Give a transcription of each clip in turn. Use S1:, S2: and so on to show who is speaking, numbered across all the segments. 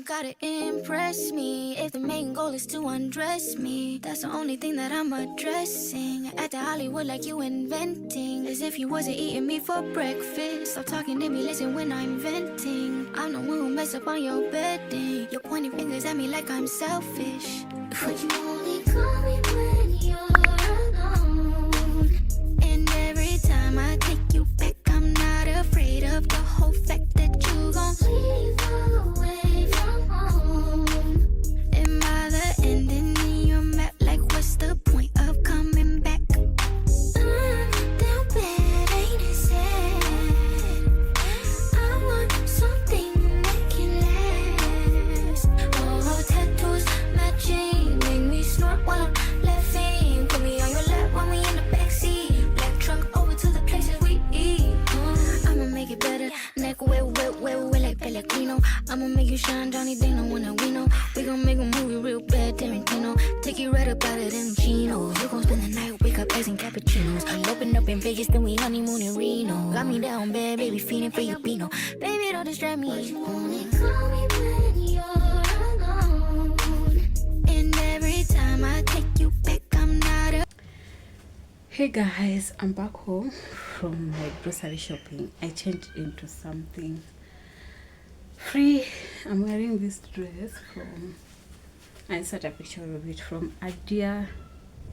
S1: gotta impress me. If the main goal is to undress me, that's the only thing that I'm addressing. At the Hollywood like you inventing, as if you wasn't eating me for breakfast. Stop talking to me, listen when I'm venting. I'm the one who mess up on your bedding. You're pointing fingers at me like I'm selfish. But you only call me when you're alone. And every time I take you back, I'm not afraid of the whole fact that you gon' leave away from home. Am I the ending in your map? Like what's the point of coming back? Down bad, ain't it sad? I want something that can last. Oh, tattoos matching, make me snort while I'm laughing. Put me on your lap while we in the backseat. Black truck over to the places we eat. I'ma make it better. Neck wet like Pellegrino. I'ma make you shine, Johnny Dino when we know. We gon' make a movie real bad, Tarantino. Take you right up out of them chinos. You gon' spend the night, wake up as in cappuccinos. I'll open up in Vegas, then we honeymoon in Reno. Got me down bad, baby, feeding for your Pino. Baby, don't distract me. You only call me when you're alone. And every time I take you back, I'm not a...
S2: Hey guys, I'm back home from my grocery shopping. I changed into something free. I'm wearing this dress from, I insert a picture of it, from Adia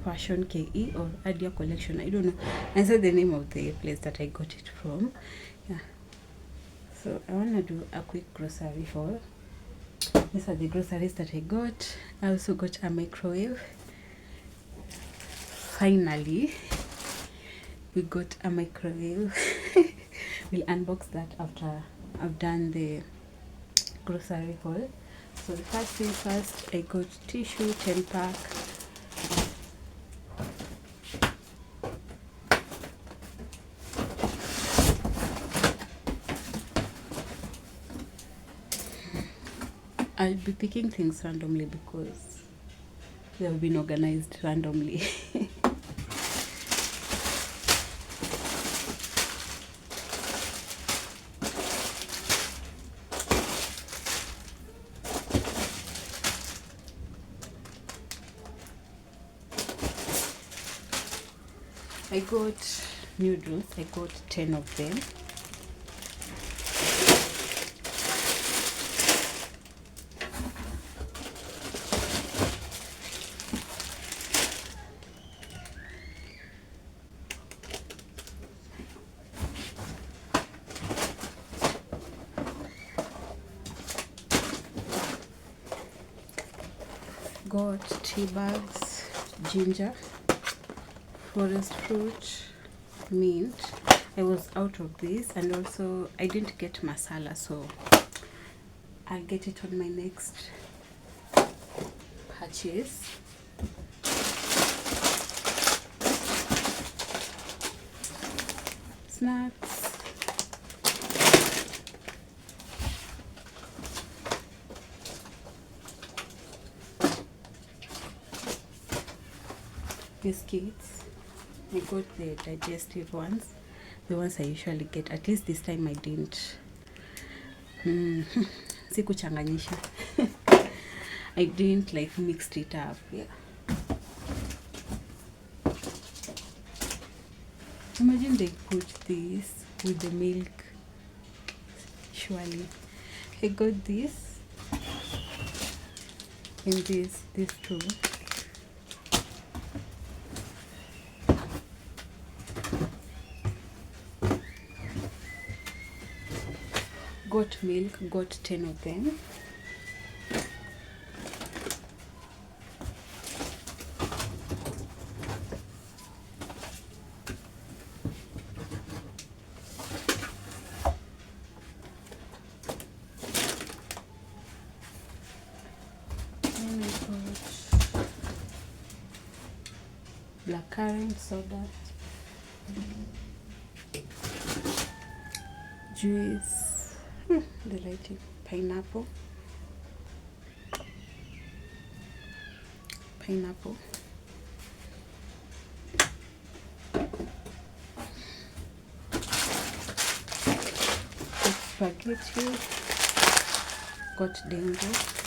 S2: Fashion KE or Adia Collection. I don't know. I said the name of the place that I got it from. Yeah. So I want to do a quick grocery haul. These are the groceries that I got. I also got a microwave. Finally, we got a microwave. We'll unbox that after I've done the grocery haul. So the first thing first, I got tissue 10 pack. I'll be picking things randomly because they have been organized randomly. I got noodles. I got 10 of them. Got tea bags, ginger, forest fruit, mint. I was out of this, and also I didn't get masala, so I'll get it on my next purchase. Snacks. Biscuits. I got the digestive ones, the ones I usually get. At least this time I didn't sikuchanganyisha. I didn't like mixed it up. Yeah. Imagine they put this with the milk. Surely. I got this and this too. Got milk, got 10 of them. Then I got blackcurrant soda, juice. The lighting, pineapple, spaghetti, got dengu.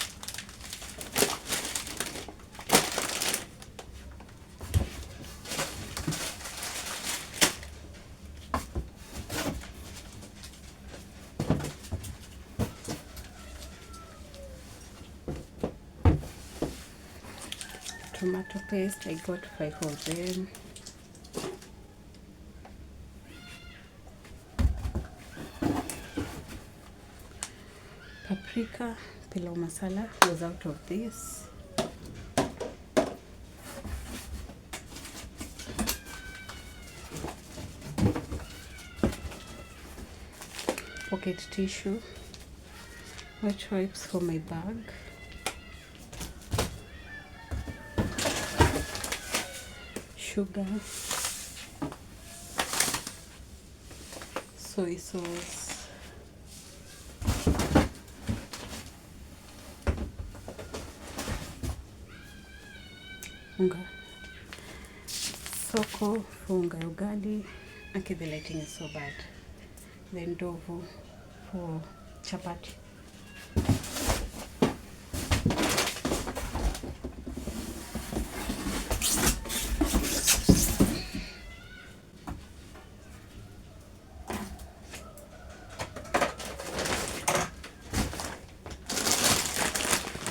S2: Tomato paste, I got 5 of them. Paprika, pilau masala was out of this. Pocket tissue, wet wipes for my bag, sugar, soy sauce, unga, soko for unga ugali. Okay, the lighting is so bad. Then ndovu for chapati.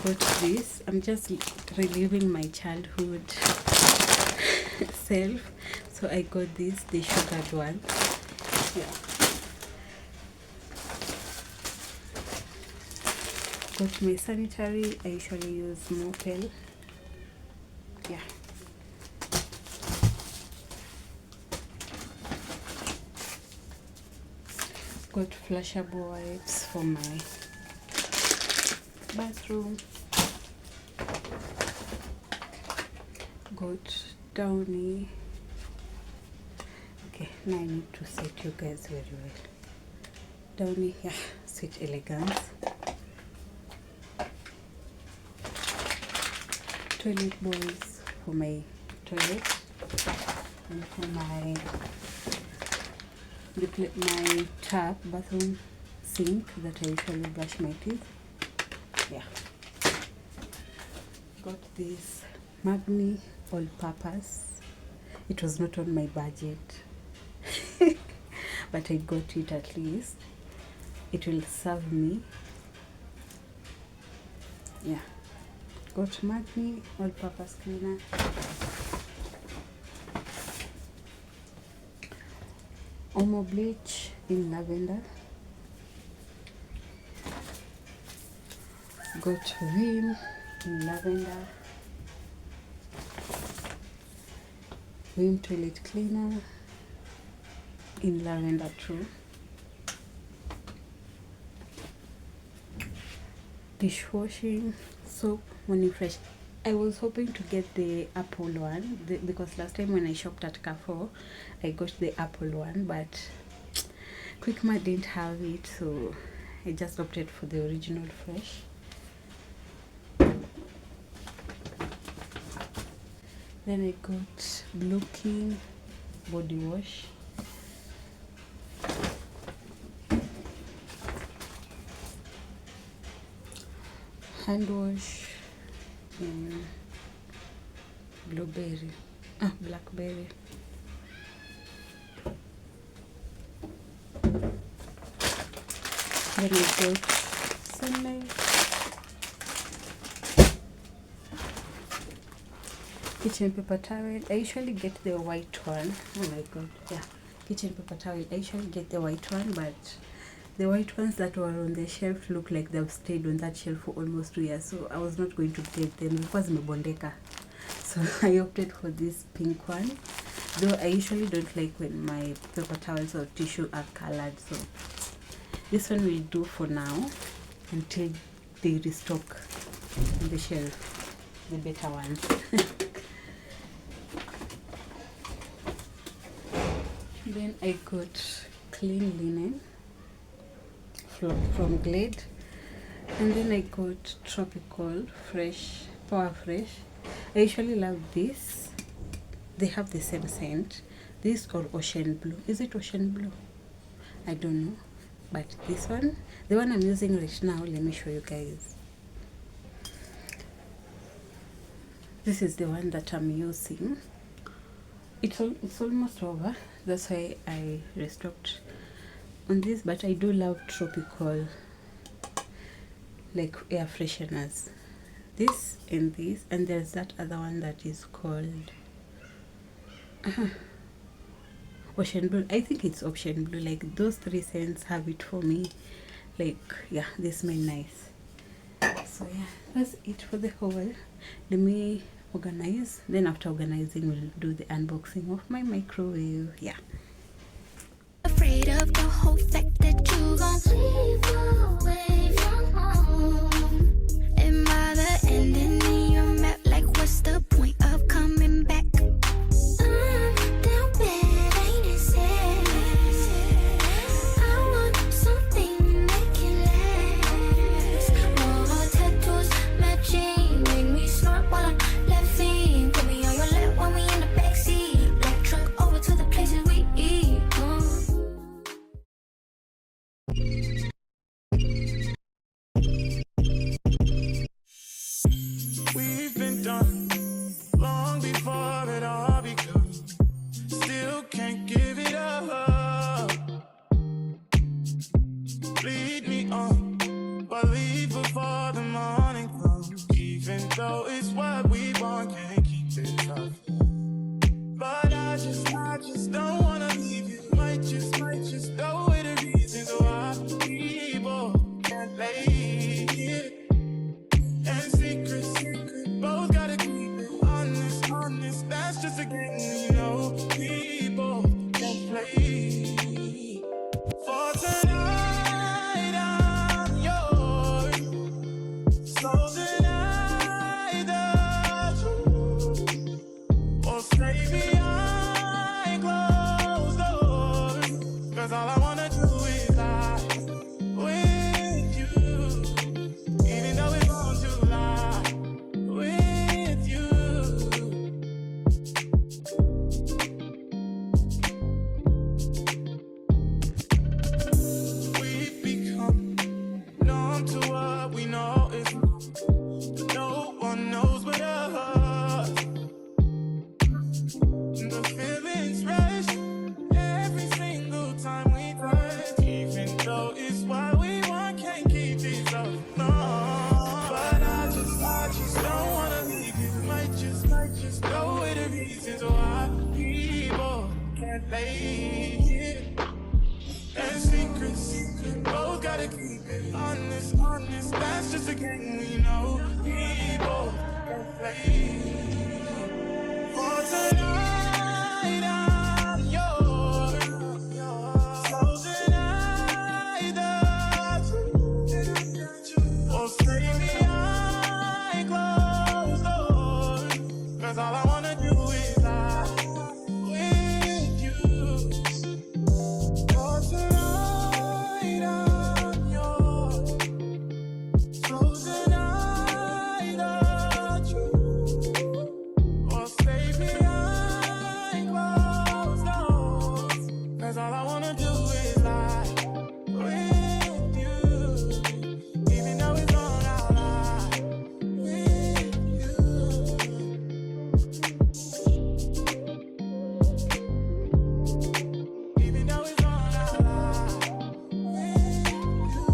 S2: Got this. I'm just reliving my childhood self. So I got this, the sugared one. Yeah. Got my sanitary. I usually use Mopel. Yeah. Got flushable wipes for my bathroom. Got Downy. Okay, now I need to set you guys very well. Downy, yeah, Sweet Elegance. Toilet bowls for my toilet and for my tap bathroom sink that I usually brush my teeth. Yeah. Got this Magni all-purpose. It was not on my budget, but I got it at least. It will serve me. Yeah. Got Magni all-purpose cleaner. Omo bleach in lavender. Got Vim in lavender. Vim toilet cleaner in lavender too. Dishwashing soap, Morning Fresh. I was hoping to get the apple one because last time when I shopped at Carrefour, I got the apple one, but Quickmart didn't have it, so I just opted for the original Fresh. Then I got Blue King body wash. Hand wash in blackberry. Then I got sunlight. Kitchen paper towel. I usually get the white one. Oh my god, yeah. Kitchen paper towel. I usually get the white one, but the white ones that were on the shelf look like they've stayed on that shelf for almost 2 years, so I was not going to get them because mebondeka. So I opted for this pink one, though I usually don't like when my paper towels or tissue are colored, so this one will do for now until they restock on the shelf, the better ones. Then I got clean linen from Glade, and then I got Tropical Fresh, Power Fresh. I usually love this. They have the same scent, this or Ocean Blue. Is it Ocean Blue? I don't know, but this one, the one I'm using right now, let me show you guys. This is the one that I'm using. It's almost over, that's why I restocked on this, but I do love tropical like air fresheners. This and this, and there's that other one that is called Ocean Blue. I think it's Ocean Blue. Like those three scents have it for me. Like, yeah, they smell nice. So yeah, that's it for the haul. Let me organize, then after organizing we'll do the unboxing of my microwave. Yeah,
S1: Afraid of the whole fact that you gon' leave away from home. Am I the ending in your map? Like, what's the point of coming back? I'm down bad, ain't it sad? I want something that can last. More tattoos matching, make me snort while I'm laughing. Put me on your lap when we in the backseat. Black truck over to the places we eat.
S3: We've been done long before it all begun. Still can't give it up. Lead me on, but leave before the morning comes. Even though it's what we want, can't keep it up. But I just don't wanna leave you. Might just know it a reason why we both can't lay here. And secret, both gotta keep it honest, that's just a game, you know, we both can play. For tonight, I'm yours, so tonight, or stay behind closed doors, 'cause all I wanna do is lie with you, even though it's wrong to lie with you. We've become numb to what we know is wrong, but no one knows but us. The feelings rush every single time we touch, even though it's what we want, can't keep these up. No, but I just don't wanna leave you. Might just know it the reasons why people can't lay here. And secret, both gotta keep it honest, that's just a game we know. People can play. For tonight, I'm yours, so tonight, or stay behind closed doors, 'cause all I wanna do is lie with you. For tonight, I'm yours, so tonight, or stay behind closed doors, 'cause all I wanna do is lie with you, even though it's wrong, I'll lie with you. Even though it's wrong, I'll lie with you.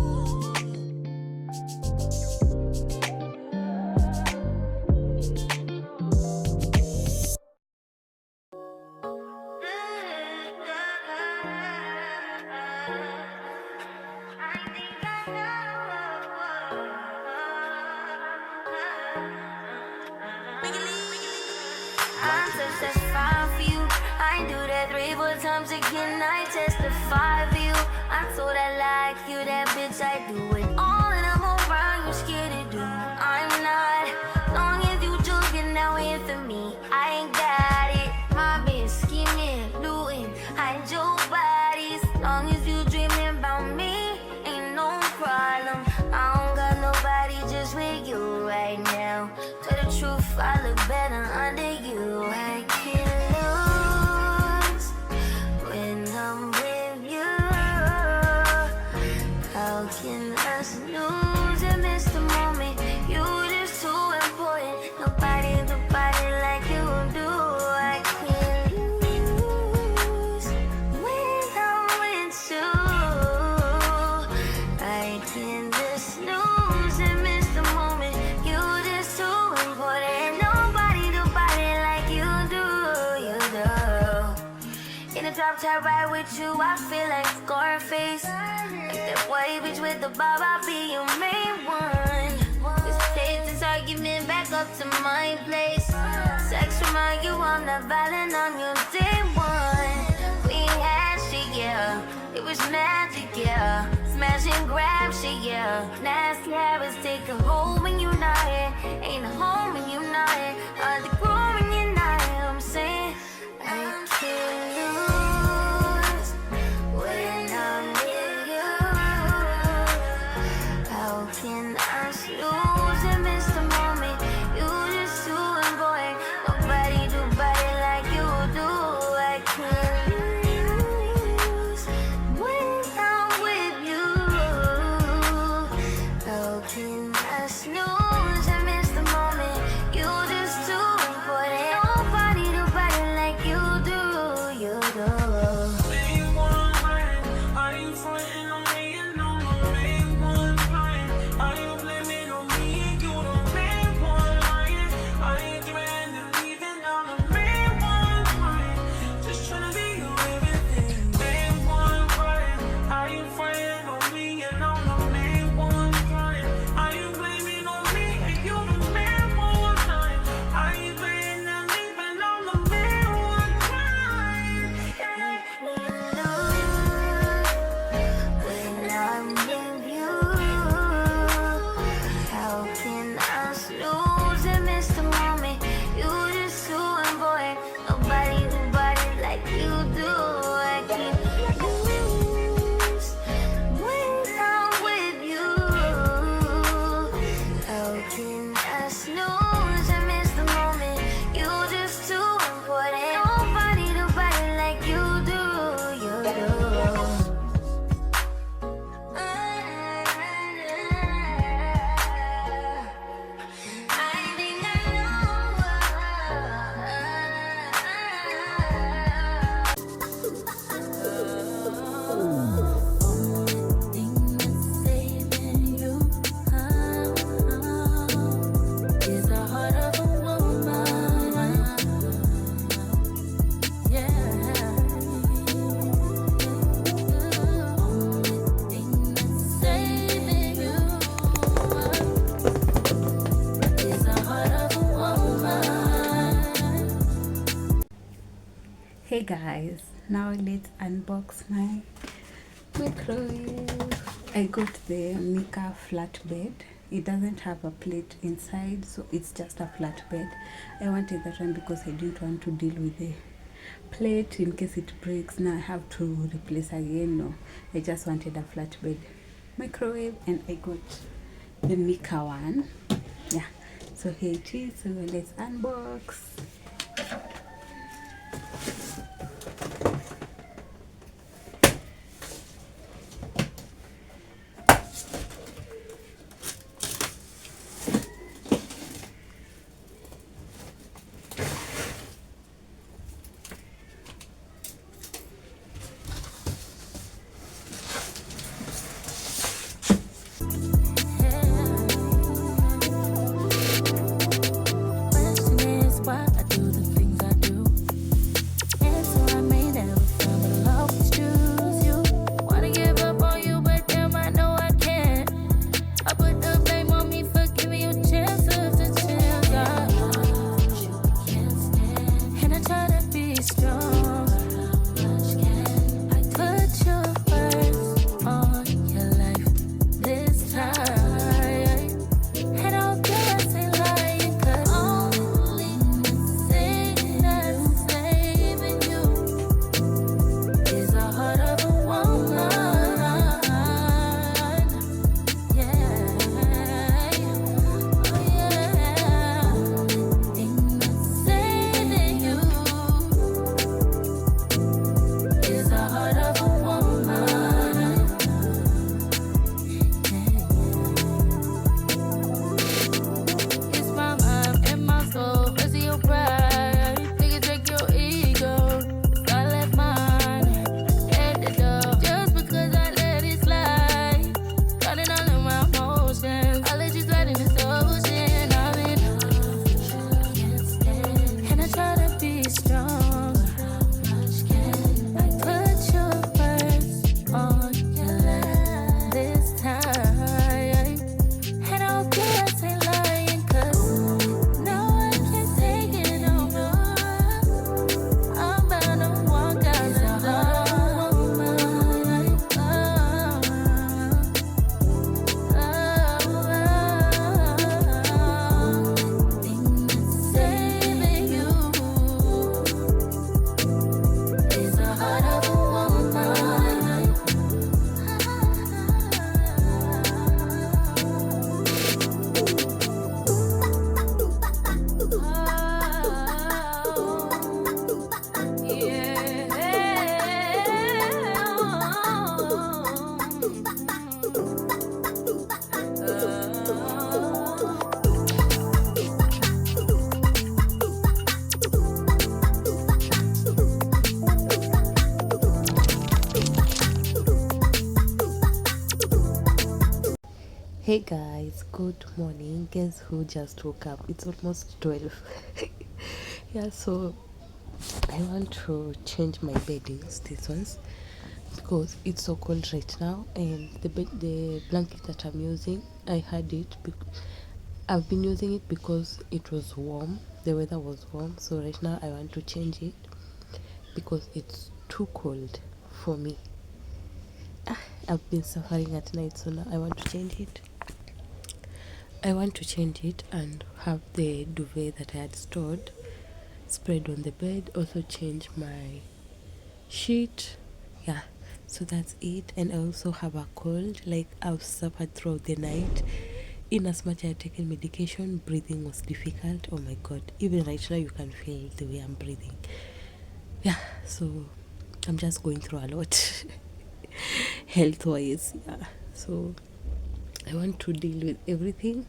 S1: I testify for you. I do that 3-4 times again. I testify for you. I told I like you, that bitch. I do it all, and I'm around. You scared to do? I'm not. Long as you joking now in for me, I ain't got it. My bitch scheming, looting, hide your bodies. Long as you dreaming about me, ain't no problem. I don't got nobody just with you right now. Tell the truth, I look better under you. I can't lose when I'm with you. top tier ride with you, I feel like Scarface. Like that white bitch with the bob, I'll be your main one. Just take this argument back up to my place. Sex remind you I'm not violent on your day one. We had shit, yeah. It was magic, yeah. Smash and grab shit, yeah. Nasty habits take a hold when you're not here. Ain't a home when you're not here. Hard to grow when you're not here. I'm saying I can't lose when I'm with you. How can I lose and miss the moment? You just too important. Nobody do body like you do. I can't lose when I'm with you. How can I snooze and miss the moment? You just too important. Nobody do body like you do. You do.
S3: Are you frontin' on me and I'm the main one lying? Are you blaming on me and you the main one lying? Are you dreading and leaving? I'm the main one lying. Just tryna be your everything. Main one crying. Are you frontin' on me and I'm the main one crying? Are you blaming on me and you the main one lying? Are you dreading and leaving? I'm the main one crying.
S1: When I'm with you, how can I snooze and miss the moment? You just too important. Nobody do body like you do. I can't lose when I'm with you. How can I snooze and miss the moment? You just too important. Nobody do body like you do. You do. I think I is the heart of a woman. Yeah. Only thing that's saving you is the heart of a woman.
S2: Hey guys, now let's unbox my microwave. I got the Mika flatbed. It doesn't have a plate inside, so it's just a flatbed. I wanted that one because I didn't want to deal with the plate in case it breaks. Now I have to replace again. No, I just wanted a flatbed microwave, and I got the Mika one. Yeah, so here it is. So let's unbox.
S1: Question is why I do the things I
S4: Hey guys, good morning. Guess who just woke up? It's almost 12. Yeah, so I want to change my beddings, these ones, because it's so cold right now, and the blanket that I'm using, I had it. I've been using it because it was warm. The weather was warm, so right now I want to change it because it's too cold for me. I've been suffering at night, so now I want to change it. I want to change it and have the duvet that I had stored spread on the bed. Also change my sheet. Yeah, so that's it. And I also have a cold. Like, I've suffered throughout the night. In as much as I had taken medication, breathing was difficult. Oh my god. Even right now you can feel the way I'm breathing. Yeah, so I'm just going through a lot health wise. Yeah. So I want to deal with everything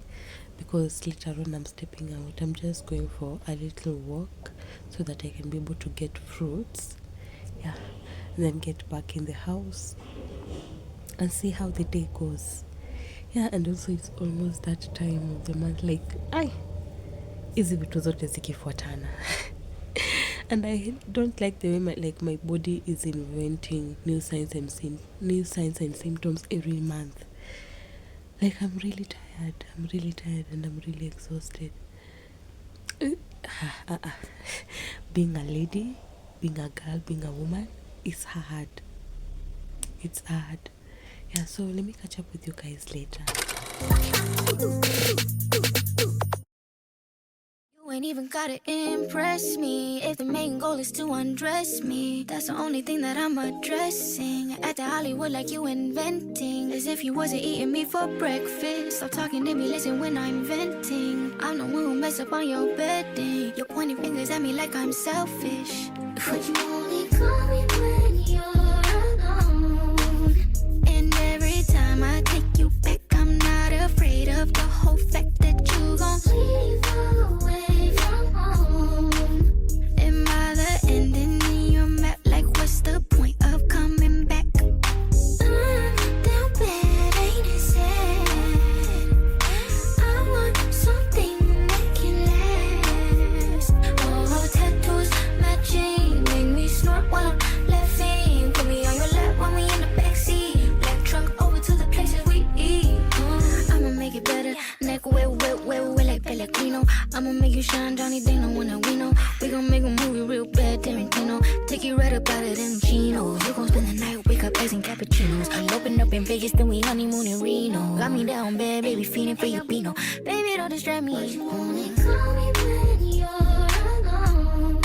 S4: because later on I'm stepping out. I'm just going for a little walk so that I can be able to get fruits. Yeah. And then get back in the house and see how the day goes. Yeah, and also it's almost that time of the month, like hizi vitu zote zikifuatana. And I don't like the way my body is inventing new signs and symptoms every month. Like, I'm really tired and I'm really exhausted. Being a lady, being a girl, being a woman, it's hard. Yeah, so let me catch up with you guys later.
S1: You ain't even gotta impress me. If the main goal is to undress me, that's the only thing that I'm addressing. At the Hollywood like you inventing, as if you wasn't eating me for breakfast. Stop talking to me, listen when I'm venting. I'm the one who mess up on your bedding. You're pointing fingers at me like I'm selfish. Would you only call me when you're alone? And every time I take you back, I'm not afraid of the whole fact that you gon' leave away from home. Am I the ending in your map? Like, what's the point of coming back? Down bad, ain't it sad? I want something that can last. Oh, tattoos matching, make me snort while I'm laughing. Put me on your lap when we in the backseat. Black trunk over to the places we eat. I'ma make it better. Neck wet like Pellegrino. I'ma make you shine, Johnny Dano when we know. We gon' make a movie real bad, Tarantino. Take you right up out of them chinos. You gon' spend the night, wake up as in cappuccinos. I'll open up in Vegas, then we honeymoon in Reno. Got me down bad, baby, feeling for your Pino. Baby, don't distract me. You only call me when you're alone.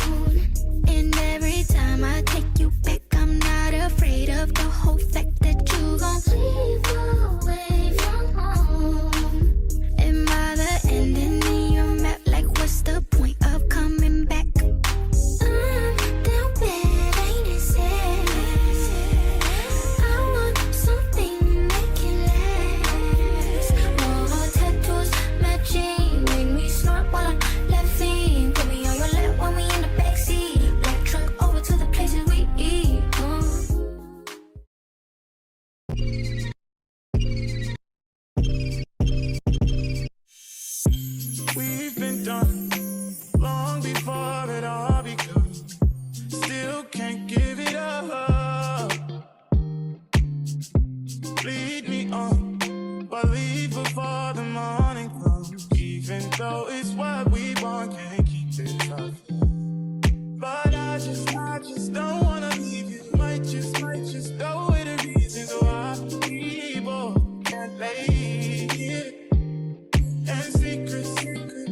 S1: And every time I take you back, I'm not afraid of the whole fact that you gon' leave away from home. Am I the ending in your map? Like, what's the point of coming back? Down bad, ain't it sad? I want something that can last. Oh, tattoos matching, make me snort while I'm laughing. Put me on your lap when we in the backseat. Black trunk over to the places we eat.
S3: We've been done long before it all begun. Still can't give it up. Lead me on, but leave before the morning comes. Even though it's what we want, can't keep it up. But I just don't wanna leave you. Might just go with the reasons why we both can't lay here. And secret,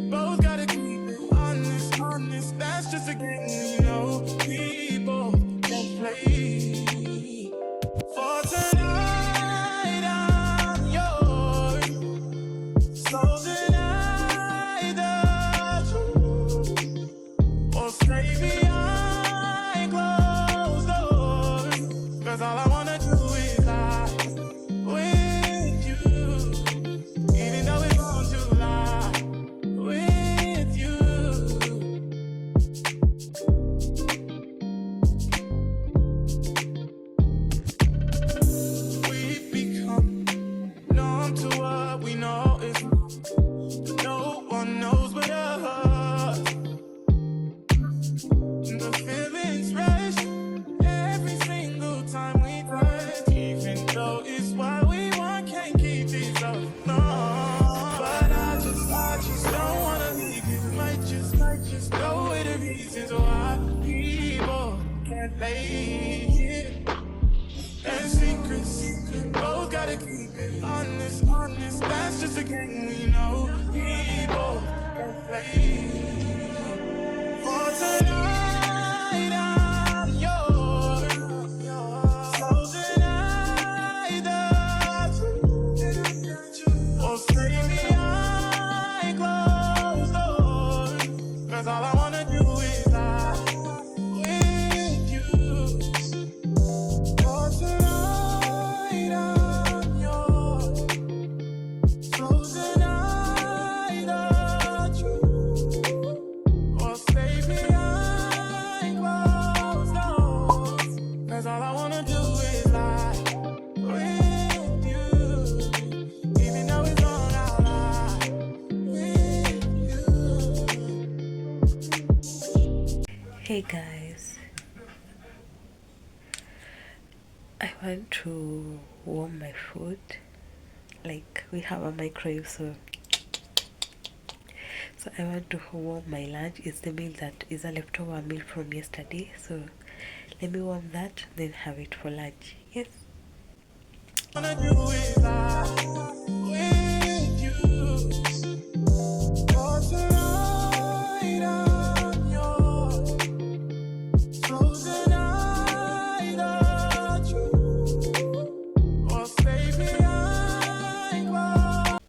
S3: both gotta keep it honest. That's just a game, you know. We both can play. For tonight, I'm yours. So tonight, you or stay behind closed doors. 'Cause all I wanna do is lie with you. Even though it's wrong to lie with you. We've become numb to what we And secrets, both gotta keep it honest, honest. That's just a game we know. We both can play. For tonight, I'm yours. So tonight, the truth. Or stay behind closed doors. 'Cause all I wanna do is lie with you. For tonight, I'm yours. So tonight, the truth. Or stay behind closed doors. 'Cause all I wanna do is lie with you. Even though it's wrong, I'll lie with you.
S4: Hey guys, I want to warm my food. Like, we have a microwave, so I want to warm my lunch. It's the meal that is a leftover meal from yesterday, so let me warm that, then have it for lunch. Yes.
S3: Wanna do is lie with you. For tonight, I'm yours. So tonight, the truth. Or stay behind closed.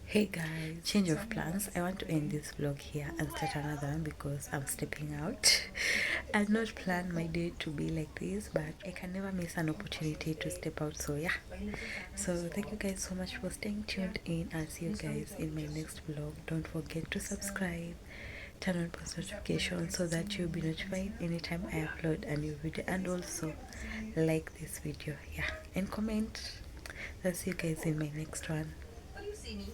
S4: Hey guys, change of plans. I want to end this vlog here and start another one because I'm stepping out. I've not planned my day to be like this, but I can never miss an opportunity to step out. So yeah, so thank you guys so much for staying tuned in. I'll see you guys in my next vlog. Don't forget to subscribe, turn on post notifications so that you'll be notified anytime I upload a new video, and also like this video, yeah, and comment. I'll see you guys in my next one.
S5: Oh, you see me.